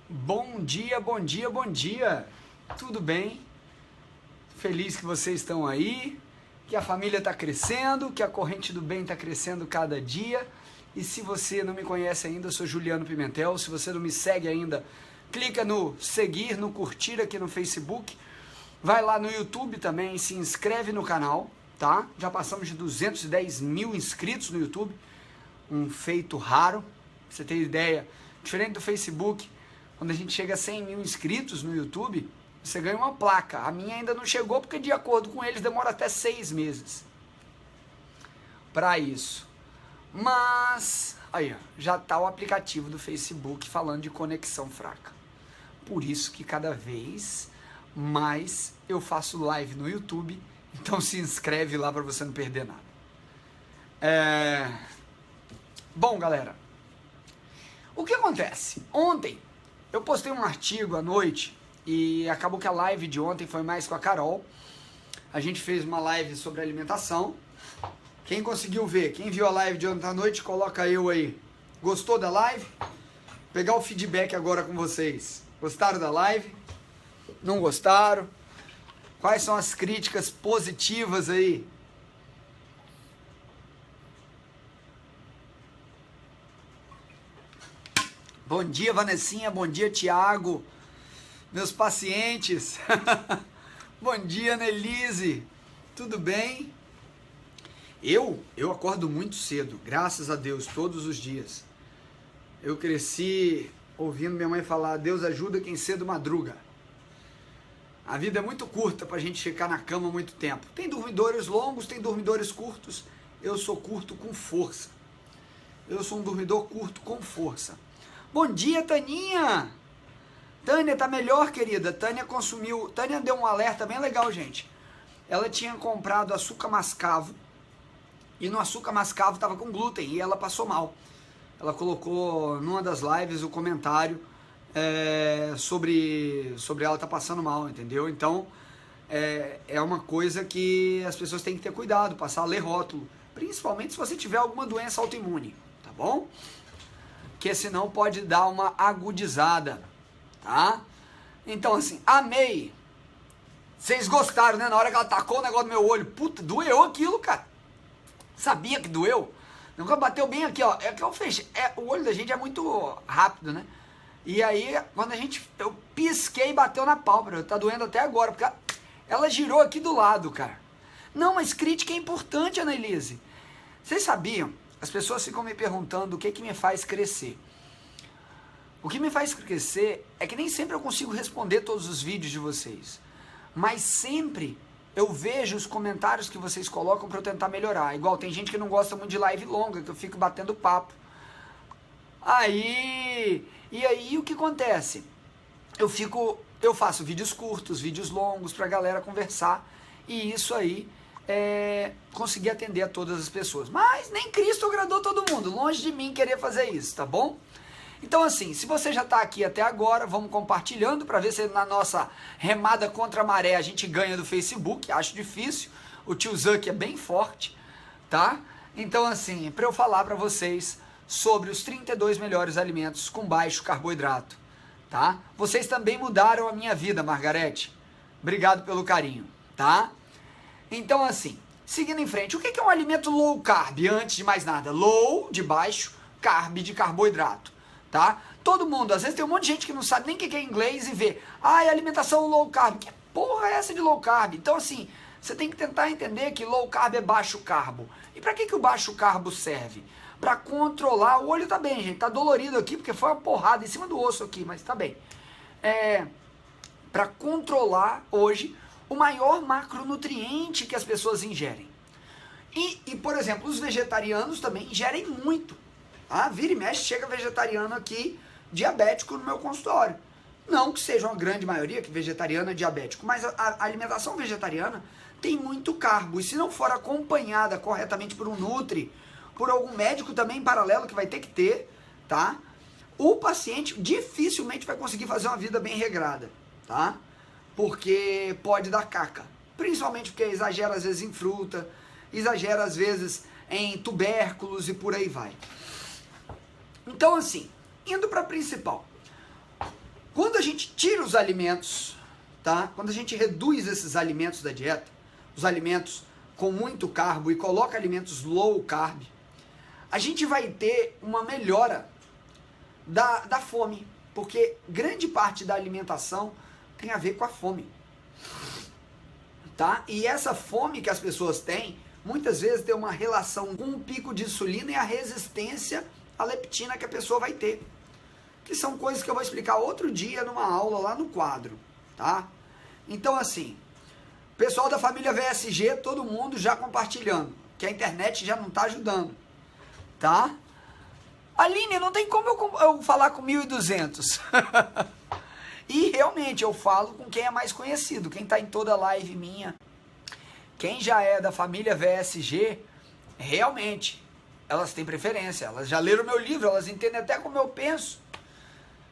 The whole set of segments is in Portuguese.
Bom dia, bom dia, bom dia! Tudo bem? Feliz que vocês estão aí, que a família está crescendo, que a corrente do bem está crescendo cada dia. E se você não me conhece ainda, eu sou Juliano Pimentel. Se você não me segue ainda, clica no seguir, no curtir aqui no Facebook. Vai lá no YouTube também, se inscreve no canal, tá? Já passamos de 210 mil inscritos no YouTube, um feito raro. Pra você ter ideia, diferente do Facebook, quando a gente chega a 100 mil inscritos no YouTube, você ganha uma placa. A minha ainda não chegou porque, de acordo com eles, demora até 6 meses para isso. Mas, aí, ó, já tá o aplicativo do Facebook falando de conexão fraca. Por isso que cada vez mais eu faço live no YouTube. Então se inscreve lá para você não perder nada. Bom, galera, o que acontece? Ontem eu postei um artigo à noite e acabou que a live de ontem foi mais com a Carol. A gente fez uma live sobre alimentação. Quem conseguiu ver, quem viu a live de ontem à noite, coloca eu aí. Gostou da live? Vou pegar o feedback agora com vocês. Gostaram da live? Não gostaram? Quais são as críticas positivas aí? Bom dia, Vanessinha. Bom dia, Tiago. Meus pacientes. Bom dia, Nelise. Tudo bem? Eu acordo muito cedo, graças a Deus, todos os dias. Eu cresci ouvindo minha mãe falar: Deus ajuda quem cedo madruga. A vida é muito curta pra gente ficar na cama muito tempo. Tem dormidores longos, tem dormidores curtos. Eu sou curto com força. Eu sou um dormidor curto com força. Bom dia, Taninha! Tânia, tá melhor, querida? Tânia deu um alerta bem legal, gente. Ela tinha comprado açúcar mascavo e no açúcar mascavo tava com glúten e ela passou mal. Ela colocou numa das lives o comentário sobre ela tá passando mal, entendeu? Então, é uma coisa que as pessoas têm que ter cuidado, passar a ler rótulo, principalmente se você tiver alguma doença autoimune, tá bom? Que senão pode dar uma agudizada, tá? Então, assim, amei. Vocês gostaram, né? Na hora que ela tacou o negócio no meu olho, puta, doeu aquilo, cara. Sabia que doeu? O negócio bateu bem aqui, ó. É que eu fechei. O olho da gente é muito rápido, né? E aí, quando eu pisquei e bateu na pálpebra. Tá doendo até agora, porque ela girou aqui do lado, cara. Não, mas crítica é importante, Annelise. Vocês sabiam? As pessoas ficam me perguntando o que me faz crescer. O que me faz crescer é que nem sempre eu consigo responder todos os vídeos de vocês. Mas sempre eu vejo os comentários que vocês colocam para eu tentar melhorar. Igual tem gente que não gosta muito de live longa, que eu fico batendo papo. E aí o que acontece? Eu faço vídeos curtos, vídeos longos pra galera conversar. E isso aí conseguir atender a todas as pessoas. Mas nem Cristo agradou todo mundo. Longe de mim querer fazer isso, tá bom? Então, assim, se você já está aqui até agora, vamos compartilhando para ver se na nossa remada contra a maré a gente ganha do Facebook. Acho difícil. O tio Zuck é bem forte, tá? Então, assim, para eu falar para vocês sobre os 32 melhores alimentos com baixo carboidrato, tá? Vocês também mudaram a minha vida, Margarete. Obrigado pelo carinho, tá? Então, assim, seguindo em frente, o que é um alimento low carb? Antes de mais nada, low de baixo, carb de carboidrato. Tá? Todo mundo, às vezes tem um monte de gente que não sabe nem o que é inglês e vê, alimentação low carb, que porra é essa de low carb? Então, assim, você tem que tentar entender que low carb é baixo carbo. E para que o baixo carbo serve? Para controlar, o olho tá bem, gente, tá dolorido aqui porque foi uma porrada em cima do osso aqui, mas tá bem. Para controlar hoje o maior macronutriente que as pessoas ingerem. E, por exemplo, os vegetarianos também ingerem muito. Vira e mexe, chega vegetariano aqui, diabético no meu consultório. Não que seja uma grande maioria que vegetariano é diabético, mas a alimentação vegetariana tem muito carbo. E se não for acompanhada corretamente por um nutri, por algum médico também em paralelo que vai ter que ter, tá? O paciente dificilmente vai conseguir fazer uma vida bem regrada, tá? Porque pode dar caca. Principalmente porque exagera às vezes em fruta, exagera às vezes em tubérculos e por aí vai. Então, assim, indo para a principal. Quando a gente tira os alimentos, tá? Quando a gente reduz esses alimentos da dieta, os alimentos com muito carbo e coloca alimentos low carb, a gente vai ter uma melhora da fome, porque grande parte da alimentação tem a ver com a fome, tá? E essa fome que as pessoas têm, muitas vezes tem uma relação com o pico de insulina e a resistência à leptina que a pessoa vai ter, que são coisas que eu vou explicar outro dia numa aula lá no quadro, tá? Então assim, pessoal da família VSG, todo mundo já compartilhando, que a internet já não está ajudando, tá? Aline, não tem como eu falar com 1.200. E realmente eu falo com quem é mais conhecido, quem está em toda live minha. Quem já é da família VSG, realmente, elas têm preferência. Elas já leram meu livro, elas entendem até como eu penso.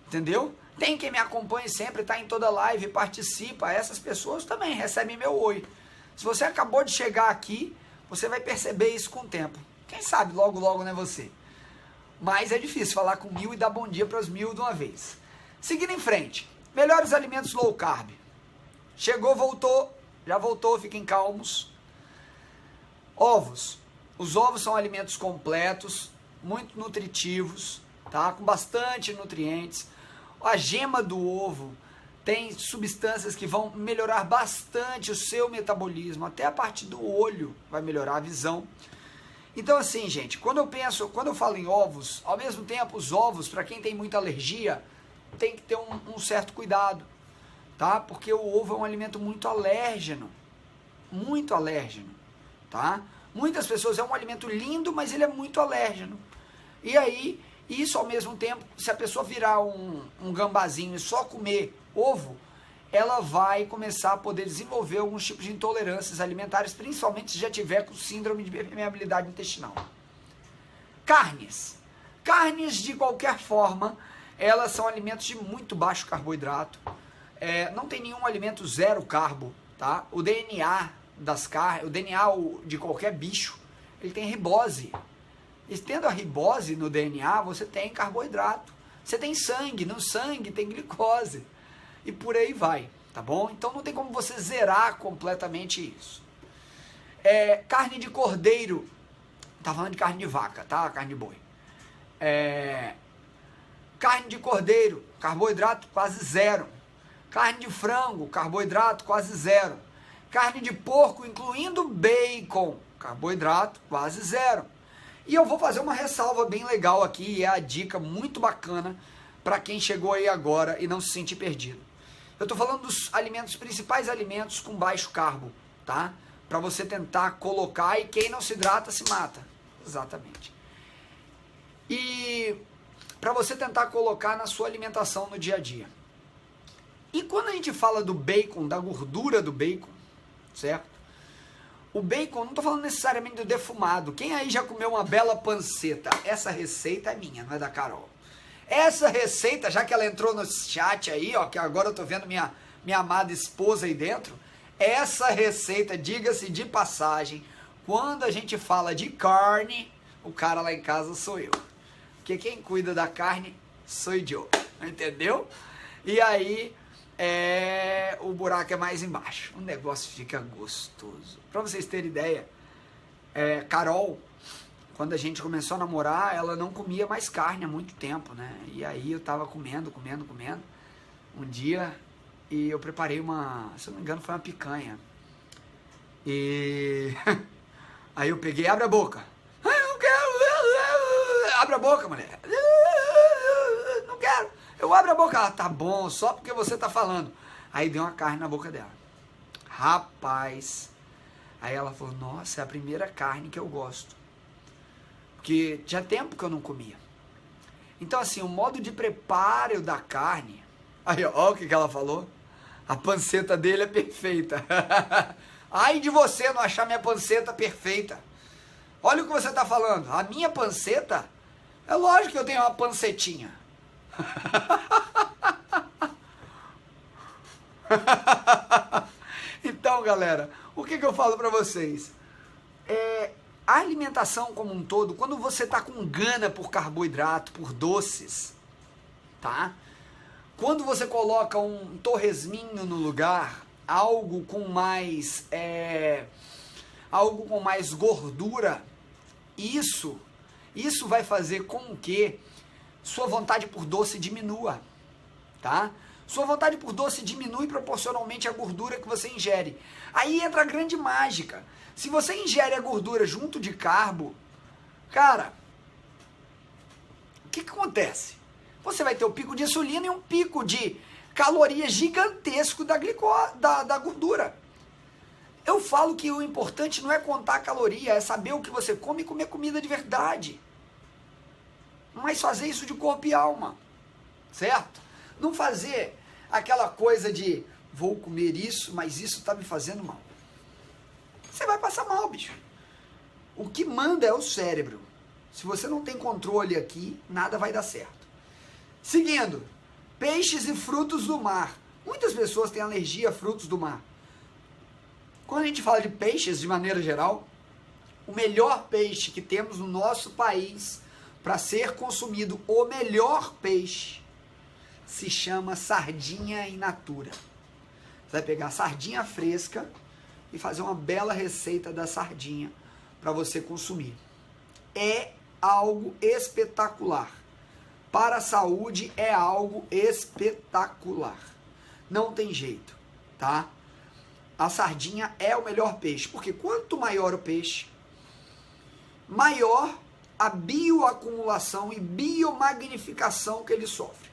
Entendeu? Tem quem me acompanhe sempre, está em toda live, participa. Essas pessoas também recebem meu oi. Se você acabou de chegar aqui, você vai perceber isso com o tempo. Quem sabe logo, logo não é você. Mas é difícil falar com 1.000 e dar bom dia para os 1.000 de uma vez. Seguindo em frente. Melhores alimentos low carb. Chegou, voltou. Já voltou, fiquem calmos. Ovos. Os ovos são alimentos completos, muito nutritivos, tá? Com bastante nutrientes. A gema do ovo tem substâncias que vão melhorar bastante o seu metabolismo. Até a parte do olho vai melhorar a visão. Então assim, gente, quando eu falo em ovos, ao mesmo tempo, os ovos, para quem tem muita alergia, tem que ter um certo cuidado, tá? Porque o ovo é um alimento muito alérgeno, tá? Muitas pessoas, é um alimento lindo, mas ele é muito alérgeno. E aí, isso ao mesmo tempo, se a pessoa virar um gambazinho e só comer ovo, ela vai começar a poder desenvolver alguns tipos de intolerâncias alimentares, principalmente se já tiver com síndrome de permeabilidade intestinal. Carnes. Carnes, de qualquer forma, elas são alimentos de muito baixo carboidrato. Não tem nenhum alimento zero carbo, tá? O DNA das carnes, o DNA de qualquer bicho, ele tem ribose. E tendo a ribose no DNA, você tem carboidrato. Você tem sangue, no sangue tem glicose. E por aí vai, tá bom? Então não tem como você zerar completamente isso. Carne de cordeiro, tá falando de carne de vaca, tá? Carne de boi. Carne de cordeiro, carboidrato quase zero. Carne de frango, carboidrato quase zero. Carne de porco, incluindo bacon, carboidrato quase zero. E eu vou fazer uma ressalva bem legal aqui, e é a dica muito bacana para quem chegou aí agora e não se sentir perdido. Eu estou falando dos alimentos, principais alimentos com baixo carbo, tá? Para você tentar colocar, e quem não se hidrata se mata. Exatamente. E para você tentar colocar na sua alimentação no dia a dia. E quando a gente fala do bacon, da gordura do bacon, certo? O bacon, não estou falando necessariamente do defumado. Quem aí já comeu uma bela panceta? Essa receita é minha, não é da Carol. Essa receita, já que ela entrou no chat aí, ó, que agora eu tô vendo minha amada esposa aí dentro, essa receita, diga-se de passagem, quando a gente fala de carne, o cara lá em casa sou eu. Porque quem cuida da carne sou eu, entendeu? E aí, o buraco é mais embaixo. O negócio fica gostoso. Pra vocês terem ideia, Carol, quando a gente começou a namorar, ela não comia mais carne há muito tempo, né? E aí eu tava comendo, um dia, e eu preparei se eu não me engano, foi uma picanha. E aí eu peguei, abre a boca. Eu não quero, abre a boca, mulher. Não quero. Eu abro a boca, ela, tá bom, só porque você tá falando. Aí deu uma carne na boca dela. Rapaz. Aí ela falou, nossa, é a primeira carne que eu gosto. Porque tinha tempo que eu não comia. Então assim, o modo de preparo da carne... Aí, ó o que ela falou. A panceta dele é perfeita. Ai de você não achar minha panceta perfeita. Olha o que você está falando. A minha panceta... É lógico que eu tenho uma pancetinha. Então, galera, o que eu falo para vocês? A alimentação como um todo, quando você tá com gana por carboidrato, por doces, tá? Quando você coloca um torresminho no lugar, algo com mais gordura, isso vai fazer com que sua vontade por doce diminua, tá? Sua vontade por doce diminui proporcionalmente à gordura que você ingere. Aí entra a grande mágica. Se você ingere a gordura junto de carbo, cara, o que acontece? Você vai ter um pico de insulina e um pico de caloria gigantesco da gordura. Eu falo que o importante não é contar a caloria, é saber o que você come e comer comida de verdade. Mas fazer isso de corpo e alma, certo? Não fazer aquela coisa de vou comer isso, mas isso está me fazendo mal. Você vai passar mal, bicho. O que manda é o cérebro. Se você não tem controle aqui, nada vai dar certo. Seguindo, peixes e frutos do mar. Muitas pessoas têm alergia a frutos do mar. Quando a gente fala de peixes, de maneira geral, o melhor peixe que temos no nosso país para ser consumido, o melhor peixe, se chama sardinha in natura. Você vai pegar a sardinha fresca e fazer uma bela receita da sardinha para você consumir. É algo espetacular. Para a saúde é algo espetacular. Não tem jeito, tá? A sardinha é o melhor peixe, porque quanto maior o peixe, maior a bioacumulação e biomagnificação que ele sofre.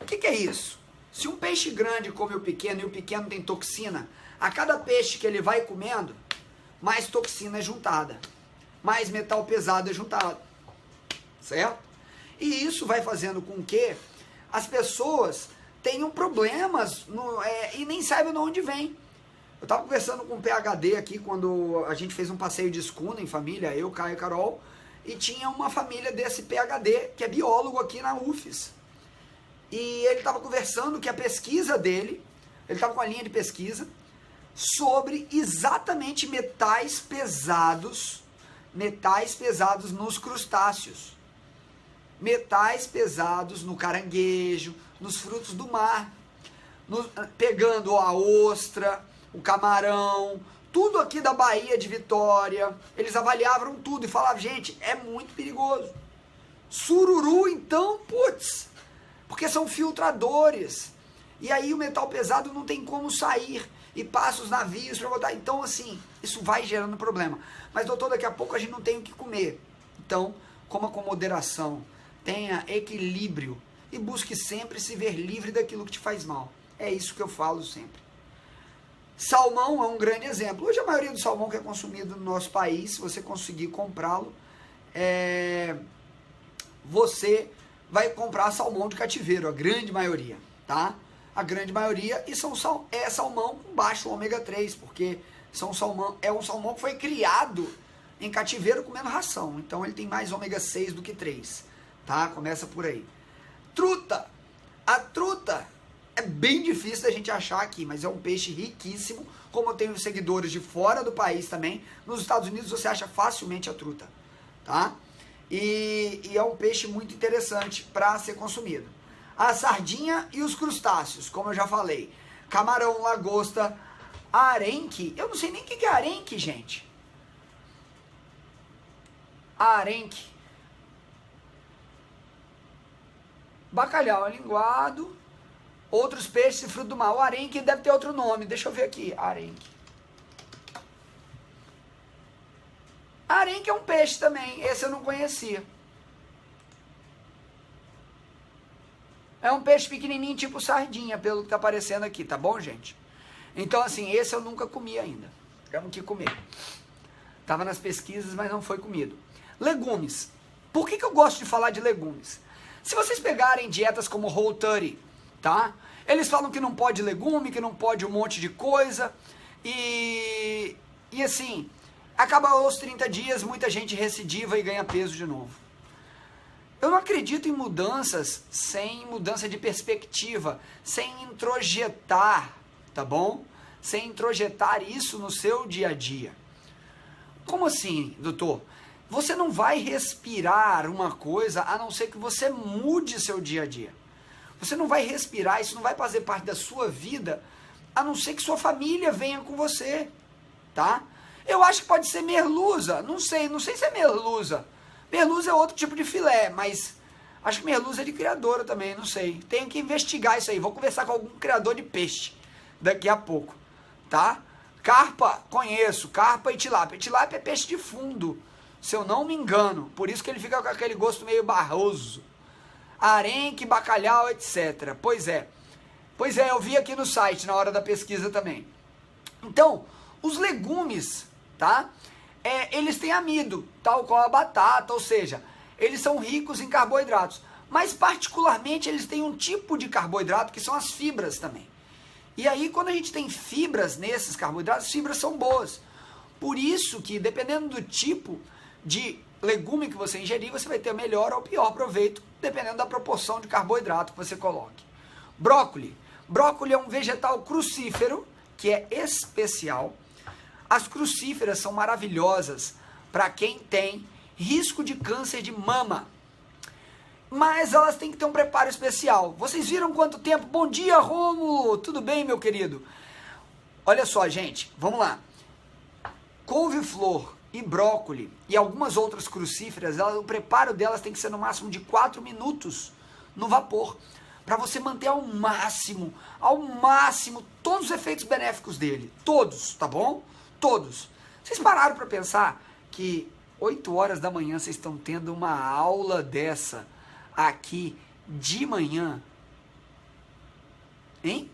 O que é isso? Se um peixe grande come o pequeno e o pequeno tem toxina, a cada peixe que ele vai comendo, mais toxina é juntada, mais metal pesado é juntado, certo? E isso vai fazendo com que as pessoas tenham problemas e nem saibam de onde vem. Eu estava conversando com um PhD aqui, quando a gente fez um passeio de escuna em família, eu, Caio e Carol, e tinha uma família desse PhD, que é biólogo aqui na UFES. E ele estava conversando que a pesquisa dele, ele estava com a linha de pesquisa, sobre exatamente metais pesados nos crustáceos. Metais pesados no caranguejo, nos frutos do mar, pegando a ostra, o camarão, tudo aqui da Baía de Vitória. Eles avaliavam tudo e falavam, gente, é muito perigoso. Sururu, então, putz, porque são filtradores. E aí o metal pesado não tem como sair e passa os navios para voltar. Então, assim, isso vai gerando problema. Mas, doutor, daqui a pouco a gente não tem o que comer. Então, coma com moderação, tenha equilíbrio e busque sempre se ver livre daquilo que te faz mal. É isso que eu falo sempre. Salmão é um grande exemplo. Hoje a maioria do salmão que é consumido no nosso país, se você conseguir comprá-lo, você vai comprar salmão de cativeiro, a grande maioria, tá? A grande maioria, e é salmão com baixo ômega 3, porque é um salmão que foi criado em cativeiro comendo ração, então ele tem mais ômega 6 do que 3, tá? Começa por aí. Truta. A truta é bem difícil da gente achar aqui, mas é um peixe riquíssimo, como eu tenho seguidores de fora do país também. Nos Estados Unidos você acha facilmente a truta, tá? E é um peixe muito interessante para ser consumido. A sardinha e os crustáceos, como eu já falei. Camarão, lagosta, arenque. Eu não sei nem o que é arenque, gente. Arenque. Bacalhau linguado. Outros peixes e fruto do mar. O arenque deve ter outro nome. Deixa eu ver aqui. Arenque. Arenque é um peixe também. Esse eu não conhecia. É um peixe pequenininho, tipo sardinha, pelo que tá aparecendo aqui, tá bom, gente? Então, assim, esse eu nunca comi ainda. Temos que comer. Tava nas pesquisas, mas não foi comido. Legumes. Por que eu gosto de falar de legumes? Se vocês pegarem dietas como Whole30, tá? Eles falam que não pode legume, que não pode um monte de coisa. E assim, acaba aos 30 dias, muita gente recidiva e ganha peso de novo. Eu não acredito em mudanças sem mudança de perspectiva, sem introjetar, tá bom? Sem introjetar isso no seu dia a dia. Como assim, doutor? Você não vai respirar uma coisa a não ser que você mude seu dia a dia. Você não vai respirar, isso não vai fazer parte da sua vida, a não ser que sua família venha com você, tá? Eu acho que pode ser merluza, não sei se é merluza. Merluza é outro tipo de filé, mas acho que merluza é de criadora também, não sei. Tenho que investigar isso aí, vou conversar com algum criador de peixe daqui a pouco, tá? Carpa, conheço, carpa e tilápia. Tilápia é peixe de fundo, se eu não me engano, por isso que ele fica com aquele gosto meio barroso. Arenque, bacalhau, etc. Pois é, eu vi aqui no site na hora da pesquisa também. Então, os legumes, tá? Eles têm amido, tal qual a batata, ou seja, eles são ricos em carboidratos. Mas particularmente eles têm um tipo de carboidrato que são as fibras também. E aí quando a gente tem fibras nesses carboidratos, as fibras são boas. Por isso que dependendo do tipo de legume que você ingerir, você vai ter melhor ou pior proveito, dependendo da proporção de carboidrato que você coloque. Brócoli. Brócoli é um vegetal crucífero, que é especial. As crucíferas são maravilhosas para quem tem risco de câncer de mama. Mas elas têm que ter um preparo especial. Vocês viram quanto tempo? Bom dia, Rômulo! Tudo bem, meu querido? Olha só, gente, vamos lá. Couve-flor e brócoli e algumas outras crucíferas, o preparo delas tem que ser no máximo de 4 minutos no vapor, para você manter ao máximo, todos os efeitos benéficos dele. Todos, tá bom? Todos. Vocês pararam para pensar que 8 horas da manhã vocês estão tendo uma aula dessa aqui de manhã? Hein?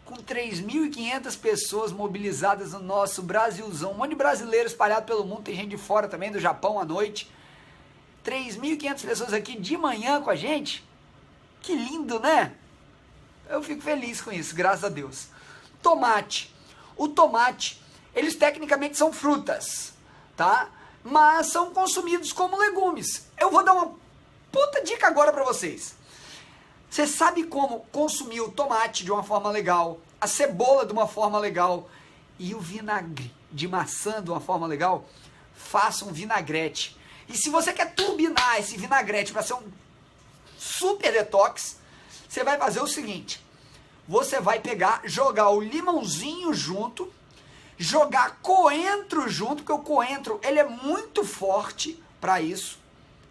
Com 3.500 pessoas mobilizadas no nosso Brasilzão, um monte de brasileiro espalhado pelo mundo, tem gente de fora também, do Japão à noite. 3.500 pessoas aqui de manhã com a gente. Que lindo, né? Eu fico feliz com isso, graças a Deus. Tomate. O tomate, eles tecnicamente são frutas, tá? Mas são consumidos como legumes. Eu vou dar uma puta dica agora pra vocês. Você sabe como consumir o tomate de uma forma legal, a cebola de uma forma legal e o vinagre de maçã de uma forma legal? Faça um vinagrete. E se você quer turbinar esse vinagrete para ser um super detox, você vai fazer o seguinte: você vai pegar, jogar o limãozinho junto, jogar coentro junto, porque o coentro ele é muito forte para isso,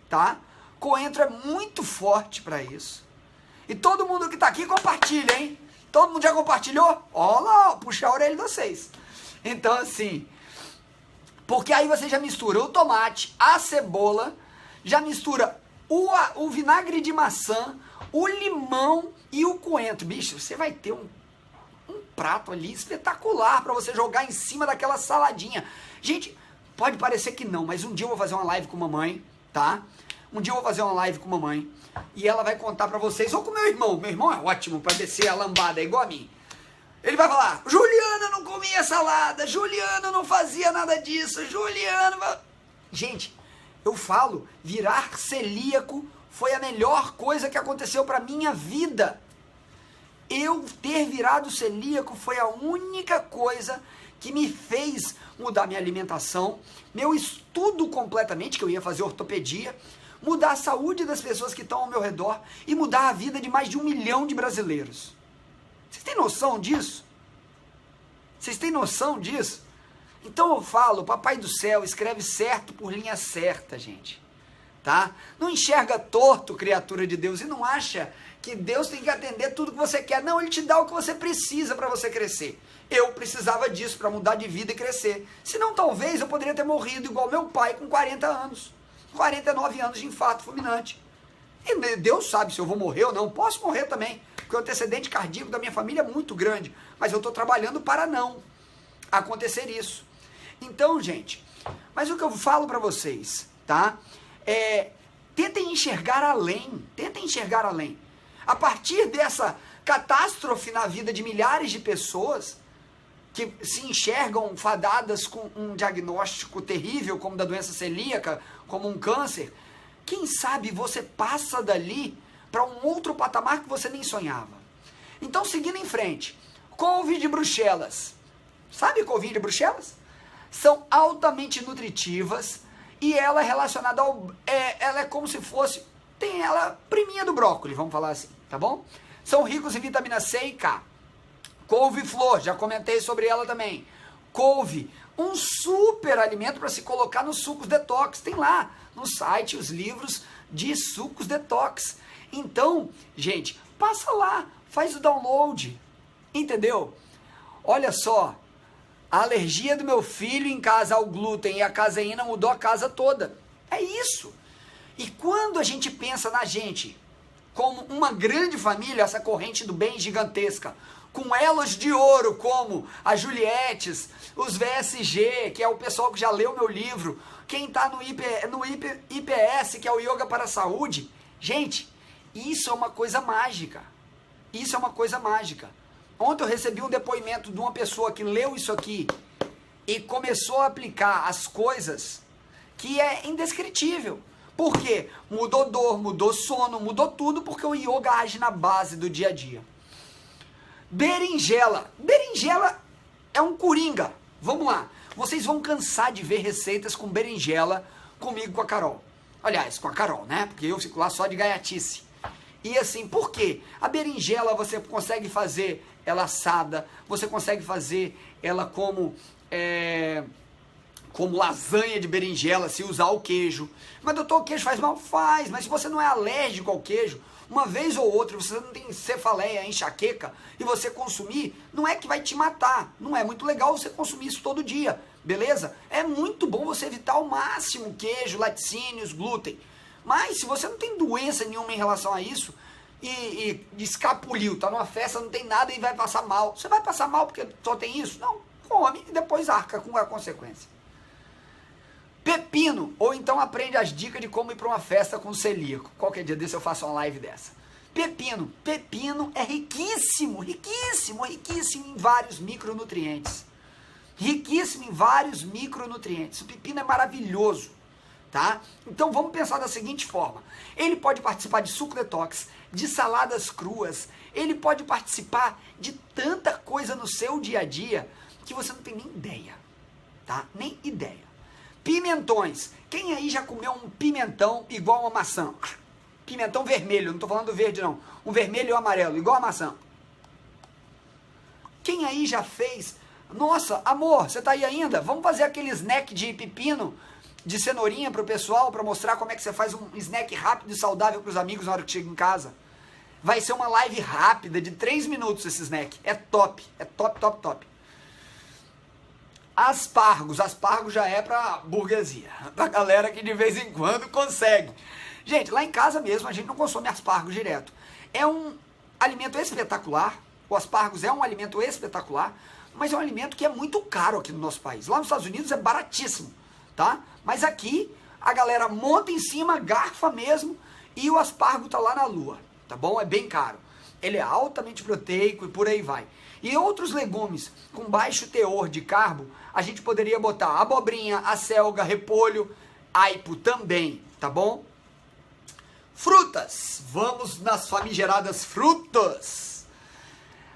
tá? Coentro é muito forte para isso. E todo mundo que tá aqui compartilha, hein? Todo mundo já compartilhou? Ó lá, puxa a orelha de vocês. Então assim, porque aí você já mistura o tomate, a cebola, já mistura o vinagre de maçã, o limão e o coentro. Bicho, você vai ter um prato ali espetacular para você jogar em cima daquela saladinha. Gente, pode parecer que não, mas um dia eu vou fazer uma live com mamãe, tá? Um dia eu vou fazer uma live com mamãe e ela vai contar pra vocês, ou com meu irmão. Meu irmão é ótimo pra descer a lambada, é igual a mim. Ele vai falar: Juliana não comia salada, Juliana não fazia nada disso, Juliana... Gente, eu falo, virar celíaco foi a melhor coisa que aconteceu pra minha vida. Eu ter virado celíaco foi a única coisa que me fez mudar minha alimentação, meu estudo completamente, que eu ia fazer ortopedia, mudar a saúde das pessoas que estão ao meu redor e mudar a vida de mais de 1 milhão de brasileiros. Vocês têm noção disso? Vocês têm noção disso? Então eu falo, Papai do Céu escreve certo por linha certa, gente. Tá? Não enxerga torto, criatura de Deus, e não acha que Deus tem que atender tudo que você quer. Não, Ele te dá o que você precisa para você crescer. Eu precisava disso para mudar de vida e crescer. Senão talvez eu poderia ter morrido igual meu pai com 40 anos. 49 anos de infarto fulminante. E Deus sabe se eu vou morrer ou não. Posso morrer também, porque o antecedente cardíaco da minha família é muito grande. Mas eu estou trabalhando para não acontecer isso. Então, gente, mas o que eu falo para vocês, tá? Tentem enxergar além. Tentem enxergar além. A partir dessa catástrofe na vida de milhares de pessoas que se enxergam fadadas com um diagnóstico terrível, como da doença celíaca, como um câncer, quem sabe você passa dali para um outro patamar que você nem sonhava. Então, seguindo em frente, couve de Bruxelas. Sabe couve de Bruxelas? São altamente nutritivas e ela é relacionada ao... ela é como se fosse tem ela priminha do brócolis, vamos falar assim, tá bom? São ricos em vitamina C e K. Couve-flor, já comentei sobre ela também. Couve, um super alimento para se colocar nos sucos detox. Tem lá no site os livros de sucos detox. Então, gente, passa lá, faz o download, entendeu? Olha só, a alergia do meu filho em casa ao glúten e à caseína mudou a casa toda. É isso. E quando a gente pensa na gente como uma grande família, essa corrente do bem gigantesca, com elos de ouro como a Julietes, os VSG, que é o pessoal que já leu meu livro, quem está no IPS, que é o Yoga para a Saúde, gente, isso é uma coisa mágica. Isso é uma coisa mágica. Ontem eu recebi um depoimento de uma pessoa que leu isso aqui e começou a aplicar as coisas que é indescritível. Por quê? Mudou dor, mudou sono, mudou tudo porque o yoga age na base do dia a dia. Berinjela. Berinjela é um coringa. Vamos lá. Vocês vão cansar de ver receitas com berinjela comigo, com a Carol. Aliás, com a Carol, né? Porque eu fico lá só de gaiatice. E assim, por quê? A berinjela você consegue fazer ela assada, você consegue fazer ela como lasanha de berinjela, se usar o queijo. Mas doutor, o queijo faz mal? Faz, mas se você não é alérgico ao queijo, uma vez ou outra, você não tem cefaleia, enxaqueca, e você consumir, não é que vai te matar. Não é muito legal você consumir isso todo dia, beleza? É muito bom você evitar ao máximo queijo, laticínios, glúten. Mas se você não tem doença nenhuma em relação a isso, e escapuliu, tá numa festa, não tem nada e vai passar mal. Você vai passar mal porque só tem isso? Não, come e depois arca com a consequência. Pepino, ou então aprende as dicas de como ir para uma festa com celíaco. Qualquer dia desse eu faço uma live dessa. Pepino. Pepino é riquíssimo, riquíssimo, riquíssimo em vários micronutrientes. Riquíssimo em vários micronutrientes. O pepino é maravilhoso, tá? Então vamos pensar da seguinte forma. Ele pode participar de suco detox, de saladas cruas, ele pode participar de tanta coisa no seu dia a dia que você não tem nem ideia, tá? Nem ideia. Pimentões. Quem aí já comeu um pimentão igual uma maçã? Pimentão vermelho, não estou falando do verde não. Um vermelho e um amarelo, igual a maçã. Quem aí já fez? Nossa, amor, você tá aí ainda? Vamos fazer aquele snack de pepino, de cenourinha pro pessoal, para mostrar como é que você faz um snack rápido e saudável pros amigos na hora que chega em casa. Vai ser uma live rápida, de 3 minutos esse snack. É top, top, top. Aspargos. Aspargos já é pra burguesia, da galera que de vez em quando consegue. Gente, lá em casa mesmo a gente não consome aspargos direto. É um alimento espetacular, o aspargos é um alimento espetacular, mas é um alimento que é muito caro aqui no nosso país. Lá nos Estados Unidos é baratíssimo, tá? Mas aqui a galera monta em cima, garfa mesmo, e o aspargo tá lá na lua, tá bom? É bem caro. Ele é altamente proteico e por aí vai. E outros legumes com baixo teor de carbo, a gente poderia botar abobrinha, acelga, repolho, aipo também, tá bom? Frutas. Vamos nas famigeradas frutas.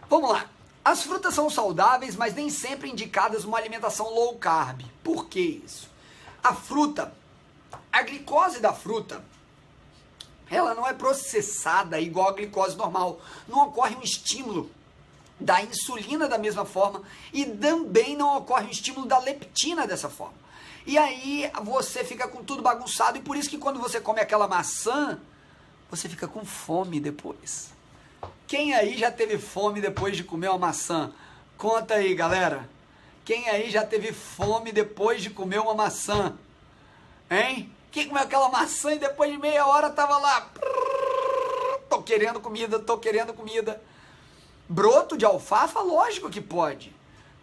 Vamos lá. As frutas são saudáveis, mas nem sempre indicadas uma alimentação low carb. Por que isso? A fruta, a glicose da fruta, ela não é processada igual a glicose normal. Não ocorre um estímulo da insulina da mesma forma e também não ocorre um estímulo da leptina dessa forma. E aí você fica com tudo bagunçado e por isso que quando você come aquela maçã, você fica com fome depois. Quem aí já teve fome depois de comer uma maçã? Conta aí, galera. Quem aí já teve fome depois de comer uma maçã? Hein? Quem comeu aquela maçã e depois de meia hora tava lá? Tô querendo comida, tô querendo comida. Broto de alfafa, lógico que pode,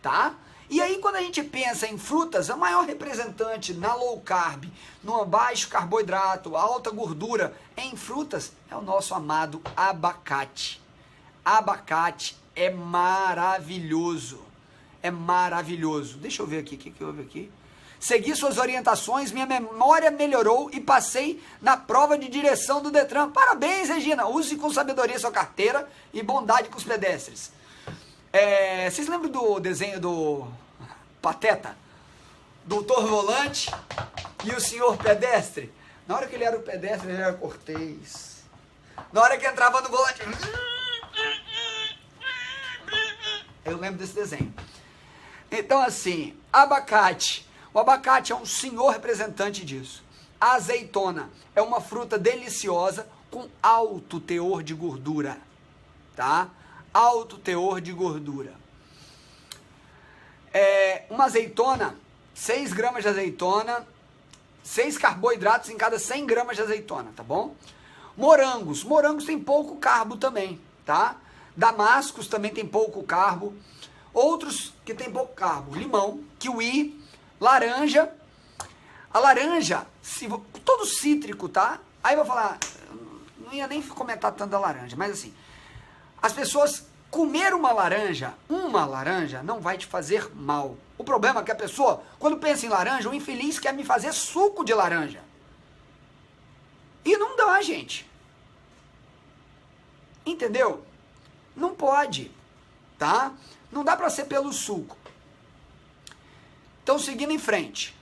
tá? E aí quando a gente pensa em frutas, a maior representante na low carb, no baixo carboidrato, alta gordura em frutas, é o nosso amado abacate. Abacate é maravilhoso. É maravilhoso. Deixa eu ver aqui, o que houve aqui? Segui suas orientações, minha memória melhorou e passei na prova de direção do Detran. Parabéns, Regina. Use com sabedoria sua carteira e bondade com os pedestres. Vocês lembram do desenho do Pateta? Doutor Volante e o senhor pedestre? Na hora que ele era o pedestre, ele era cortês. Na hora que entrava no volante... Eu lembro desse desenho. Então, assim, abacate. O abacate é um senhor representante disso. A azeitona é uma fruta deliciosa com alto teor de gordura, tá? Alto teor de gordura. Uma azeitona, 6 gramas de azeitona, 6 carboidratos em cada 100 gramas de azeitona, tá bom? Morangos tem pouco carbo também, tá? Damascos também tem pouco carbo. Outros que tem pouco carbo, limão, kiwi, laranja. A laranja, todo cítrico, tá? Aí eu vou falar, não ia nem comentar tanto da laranja, mas assim, as pessoas comer uma laranja não vai te fazer mal. O problema é que a pessoa, quando pensa em laranja, o infeliz quer me fazer suco de laranja. E não dá, gente. Entendeu? Não pode, tá? Não dá pra ser pelo suco. Então, seguindo em frente.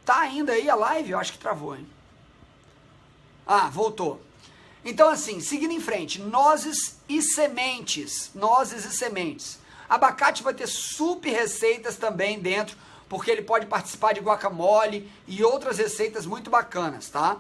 Tá ainda aí a live? Eu acho que travou, hein? Ah, voltou. Então, assim, seguindo em frente, nozes e sementes. Nozes e sementes. Abacate vai ter super receitas também dentro, porque ele pode participar de guacamole e outras receitas muito bacanas, tá?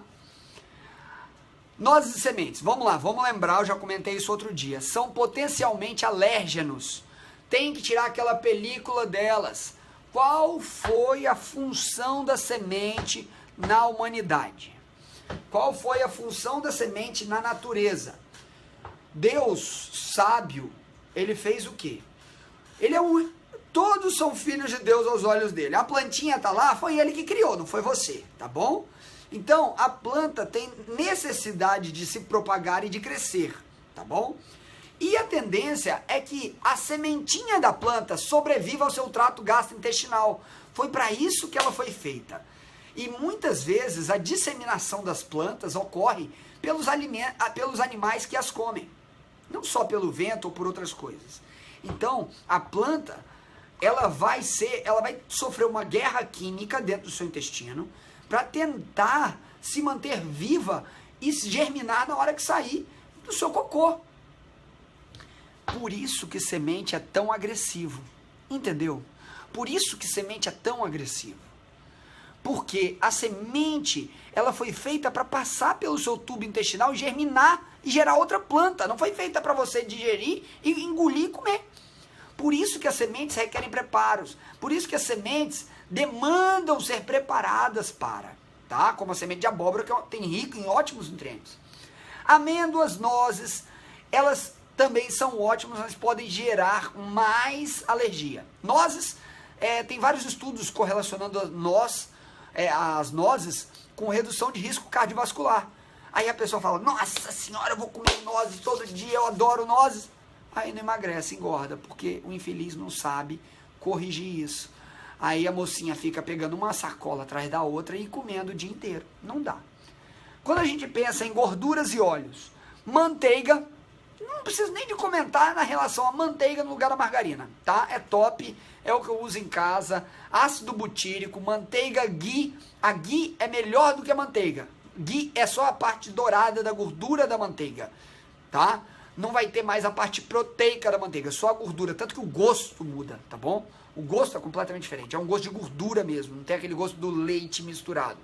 Nozes e sementes, vamos lá, vamos lembrar, eu já comentei isso outro dia. São potencialmente alérgenos. Tem que tirar aquela película delas. Qual foi a função da semente na humanidade? Qual foi a função da semente na natureza? Deus, sábio, ele fez o quê? Todos são filhos de Deus aos olhos dele. A plantinha tá lá, foi ele que criou, não foi você, tá bom? Então, a planta tem necessidade de se propagar e de crescer, tá bom? E a tendência é que a sementinha da planta sobreviva ao seu trato gastrointestinal. Foi para isso que ela foi feita. E muitas vezes a disseminação das plantas ocorre pelos animais que as comem. Não só pelo vento ou por outras coisas. Então, a planta, ela vai sofrer uma guerra química dentro do seu intestino para tentar se manter viva e germinar na hora que sair do seu cocô. Por isso que semente é tão agressivo, entendeu? Por isso que semente é tão agressivo. Porque a semente, ela foi feita para passar pelo seu tubo intestinal e germinar e gerar outra planta. Não foi feita para você digerir e engolir e comer. Por isso que as sementes requerem preparos. Por isso que as sementes demandam ser preparadas para, tá? Como a semente de abóbora, que tem rico em ótimos nutrientes. Amêndoas, nozes, elas também são ótimas, mas podem gerar mais alergia. Nozes, tem vários estudos correlacionando as nozes com redução de risco cardiovascular. Aí a pessoa fala, nossa senhora, eu vou comer nozes todo dia, eu adoro nozes. Aí não emagrece, engorda, porque o infeliz não sabe corrigir isso. Aí a mocinha fica pegando uma sacola atrás da outra e comendo o dia inteiro. Não dá. Quando a gente pensa em gorduras e óleos, manteiga, não preciso nem de comentar na relação a manteiga no lugar da margarina, tá? É top, é o que eu uso em casa. Ácido butírico, manteiga ghee. A ghee é melhor do que a manteiga. Ghee é só a parte dourada da gordura da manteiga, tá? Não vai ter mais a parte proteica da manteiga, só a gordura, tanto que o gosto muda, tá bom? O gosto é completamente diferente, é um gosto de gordura mesmo, não tem aquele gosto do leite misturado.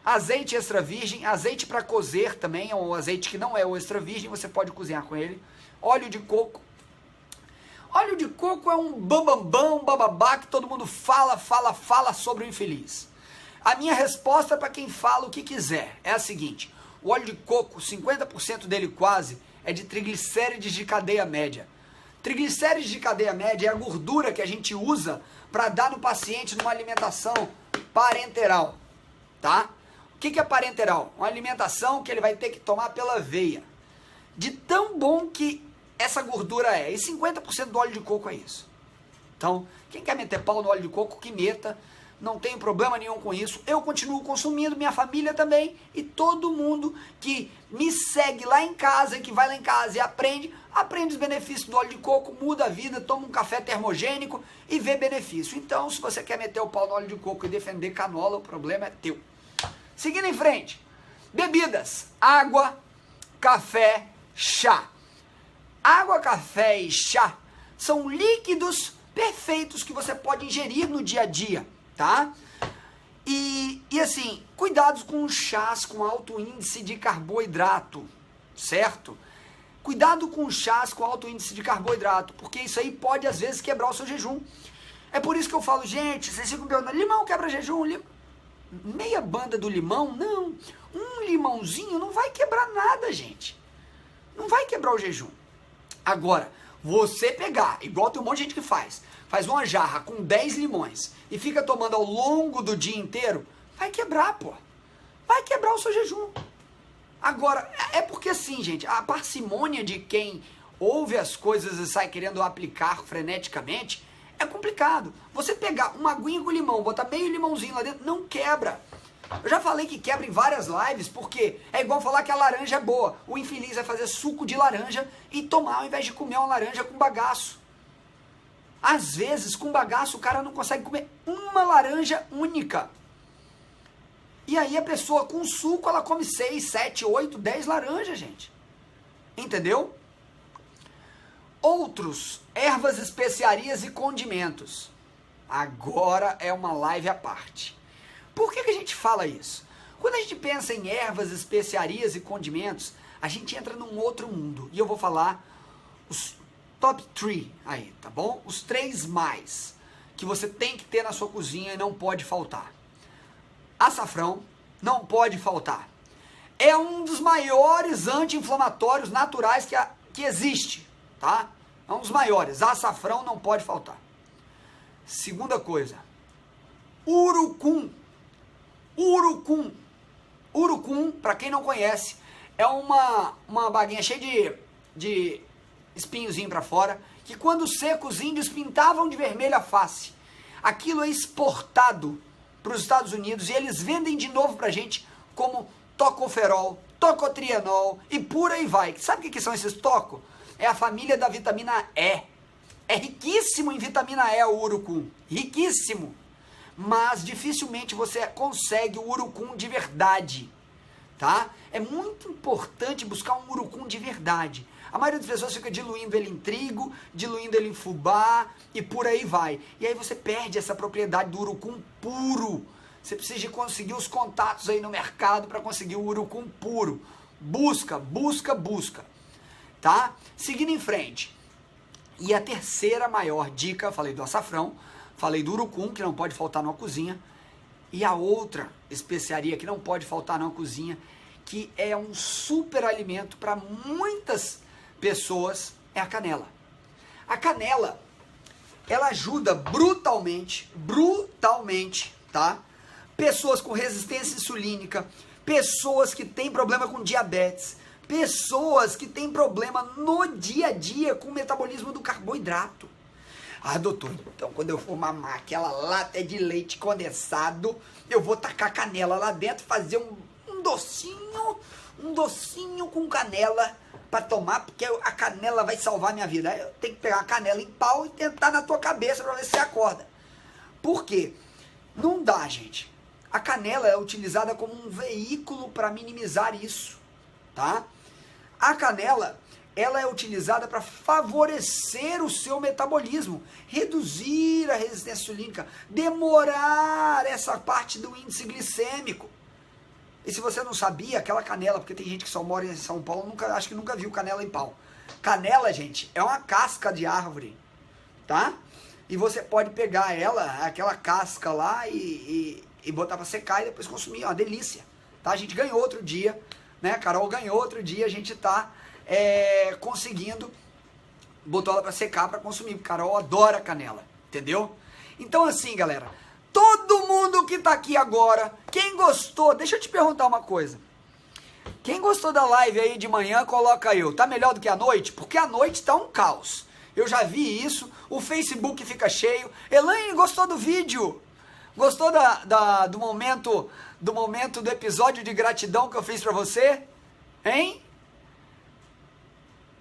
Azeite extra virgem, azeite para cozer também, é um azeite que não é o extra virgem, você pode cozinhar com ele. Óleo de coco. Óleo de coco é um bambambam, bababá, que todo mundo fala sobre o infeliz. A minha resposta para quem fala o que quiser é a seguinte: o óleo de coco, 50% dele quase, é de triglicérides de cadeia média. Triglicérides de cadeia média é a gordura que a gente usa para dar no paciente numa alimentação parenteral, tá? O que é parenteral? Uma alimentação que ele vai ter que tomar pela veia. De tão bom que essa gordura é. E 50% do óleo de coco é isso. Então, quem quer meter pau no óleo de coco, que meta. Não tenho problema nenhum com isso. Eu continuo consumindo, minha família também. E todo mundo que me segue lá em casa, que vai lá em casa e aprende os benefícios do óleo de coco, muda a vida, toma um café termogênico e vê benefício. Então, se você quer meter o pau no óleo de coco e defender canola, o problema é teu. Seguindo em frente, bebidas, água, café, chá. Água, café e chá são líquidos perfeitos que você pode ingerir no dia a dia, tá? E assim, cuidados com chás com alto índice de carboidrato, certo? Cuidado com chás com alto índice de carboidrato, porque isso aí pode às vezes quebrar o seu jejum. É por isso que eu falo, gente, vocês ficam perguntando, limão quebra jejum? Meia banda do limão? Não. Um limãozinho não vai quebrar nada, gente. Não vai quebrar o jejum. Agora, você pegar, igual tem um monte de gente que faz uma jarra com 10 limões e fica tomando ao longo do dia inteiro, vai quebrar, pô. Vai quebrar o seu jejum. Agora, é porque assim, gente, a parcimônia de quem ouve as coisas e sai querendo aplicar freneticamente é complicado. Você pegar uma aguinha com limão, botar meio limãozinho lá dentro, não quebra. Eu já falei que quebra em várias lives, porque é igual falar que a laranja é boa. O infeliz vai fazer suco de laranja e tomar ao invés de comer uma laranja com bagaço. Às vezes, com bagaço, o cara não consegue comer uma laranja única. E aí a pessoa com suco, ela come 6, 7, 8, 10 laranjas, gente. Entendeu? Outros, ervas, especiarias e condimentos. Agora é uma live à parte. Por que a gente fala isso? Quando a gente pensa em ervas, especiarias e condimentos, a gente entra num outro mundo. E eu vou falar os top 3 aí, tá bom? Os 3 mais que você tem que ter na sua cozinha e não pode faltar. Açafrão não pode faltar. É um dos maiores anti-inflamatórios naturais que existe, tá? É um dos maiores. Açafrão não pode faltar. Segunda coisa, urucum. Urucum, para quem não conhece, é uma baguinha cheia de espinhozinho para fora, que quando seco os índios pintavam de vermelho a face. Aquilo é exportado para os Estados Unidos e eles vendem de novo pra gente como tocoferol, tocotrienol e por aí vai. Sabe o que são esses toco? É a família da vitamina E. É riquíssimo em vitamina E o urucum, riquíssimo. Mas dificilmente você consegue o urucum de verdade, tá? É muito importante buscar um urucum de verdade. A maioria das pessoas fica diluindo ele em trigo, diluindo ele em fubá e por aí vai. E aí você perde essa propriedade do urucum puro. Você precisa de conseguir os contatos aí no mercado para conseguir o urucum puro. Busca, tá? Seguindo em frente. E a terceira maior dica, falei do açafrão, falei do urucum, que não pode faltar numa cozinha. E a outra especiaria que não pode faltar numa cozinha, que é um super alimento para muitas pessoas, é a canela. A canela, ela ajuda brutalmente, tá? Pessoas com resistência insulínica, pessoas que têm problema com diabetes, pessoas que têm problema no dia a dia com o metabolismo do carboidrato. Ah, doutor, então quando eu for mamar aquela lata de leite condensado, eu vou tacar canela lá dentro, fazer um docinho com canela para tomar, porque a canela vai salvar a minha vida. Eu tenho que pegar a canela em pau e tentar na tua cabeça para ver se você acorda. Por quê? Não dá, gente. A canela é utilizada como um veículo para minimizar isso, tá? A canela, ela é utilizada para favorecer o seu metabolismo, reduzir a resistência insulínica, demorar essa parte do índice glicêmico. E se você não sabia, aquela canela, porque tem gente que só mora em São Paulo, acho que nunca viu canela em pau. Canela, gente, é uma casca de árvore, tá? E você pode pegar ela, aquela casca lá, e botar para secar e depois consumir. É uma delícia, tá? A gente ganhou outro dia, né? A Carol ganhou outro dia, a gente tá conseguindo, botou ela para secar para consumir, porque a Carol adora canela, entendeu? Então assim, galera, todo mundo que tá aqui agora, quem gostou, deixa eu te perguntar uma coisa. Quem gostou da live aí de manhã, coloca eu. Tá melhor do que a noite? Porque a noite tá um caos. Eu já vi isso, o Facebook fica cheio. Elaine, gostou do vídeo? Gostou do momento do episódio de gratidão que eu fiz pra você? Hein?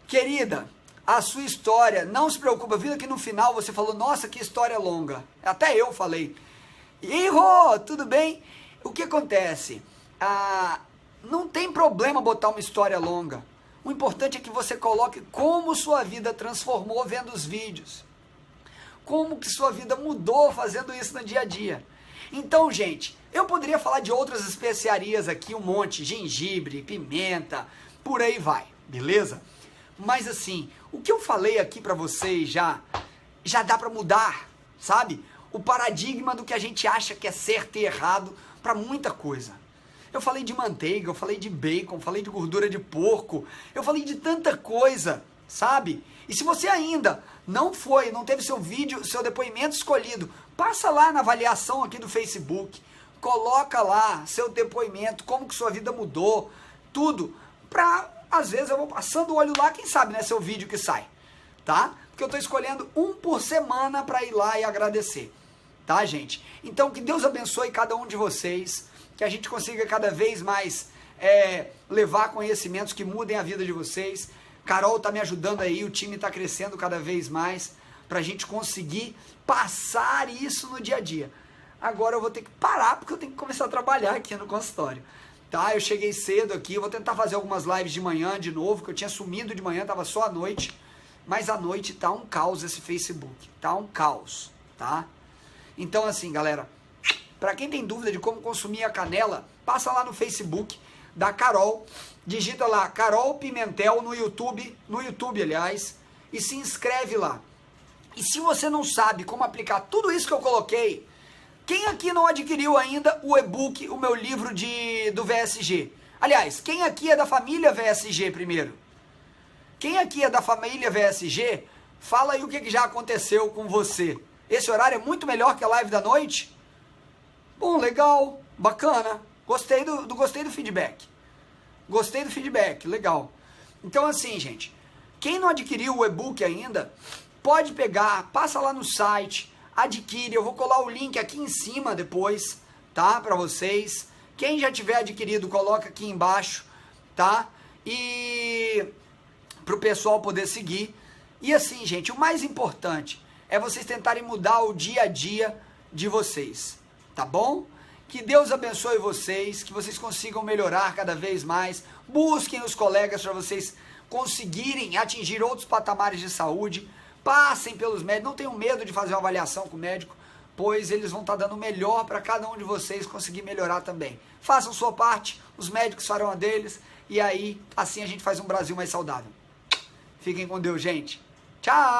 Querida, a sua história, não se preocupa, viu que no final você falou, nossa, que história longa. Até eu falei. E Rô, tudo bem? O que acontece? não tem problema botar uma história longa. O importante é que você coloque como sua vida transformou vendo os vídeos. Como que sua vida mudou fazendo isso no dia a dia. Então, gente, eu poderia falar de outras especiarias aqui, um monte, gengibre, pimenta, por aí vai, beleza? Mas assim, o que eu falei aqui pra vocês já dá pra mudar, sabe? O paradigma do que a gente acha que é certo e errado pra muita coisa. Eu falei de manteiga, eu falei de bacon, falei de gordura de porco, eu falei de tanta coisa, sabe? E se você ainda não teve seu vídeo, seu depoimento escolhido, passa lá na avaliação aqui do Facebook, coloca lá seu depoimento, como que sua vida mudou, tudo, às vezes eu vou passando o olho lá, quem sabe, né, seu vídeo que sai, tá? Porque eu tô escolhendo um por semana para ir lá e agradecer, tá, gente? Então, que Deus abençoe cada um de vocês, que a gente consiga cada vez mais levar conhecimentos que mudem a vida de vocês. Carol tá me ajudando aí, o time tá crescendo cada vez mais pra gente conseguir passar isso no dia a dia. Agora eu vou ter que parar porque eu tenho que começar a trabalhar aqui no consultório, tá? Eu cheguei cedo aqui, eu vou tentar fazer algumas lives de manhã de novo, que eu tinha sumido de manhã, tava só à noite, mas à noite tá um caos esse Facebook, tá um caos, tá? Então assim, galera, pra quem tem dúvida de como consumir a canela, passa lá no Facebook da Carol, digita lá Carol Pimentel no YouTube, aliás, e se inscreve lá. E se você não sabe como aplicar tudo isso que eu coloquei, quem aqui não adquiriu ainda o e-book, o meu livro do VSG? Aliás, quem aqui é da família VSG primeiro? Quem aqui é da família VSG, fala aí o que já aconteceu com você. Esse horário é muito melhor que a live da noite? Bom, legal, bacana. Gostei do feedback. Gostei do feedback, legal. Então assim, gente, quem não adquiriu o e-book ainda, pode pegar, passa lá no site, adquire. Eu vou colar o link aqui em cima depois, tá? Pra vocês. Quem já tiver adquirido, coloca aqui embaixo, tá? E pro pessoal poder seguir. E assim, gente, o mais importante é vocês tentarem mudar o dia a dia de vocês, tá bom? Que Deus abençoe vocês, que vocês consigam melhorar cada vez mais. Busquem os colegas para vocês conseguirem atingir outros patamares de saúde. Passem pelos médicos, não tenham medo de fazer uma avaliação com o médico, pois eles vão estar dando o melhor para cada um de vocês conseguir melhorar também. Façam sua parte, os médicos farão a deles, e aí, assim a gente faz um Brasil mais saudável. Fiquem com Deus, gente. Tchau!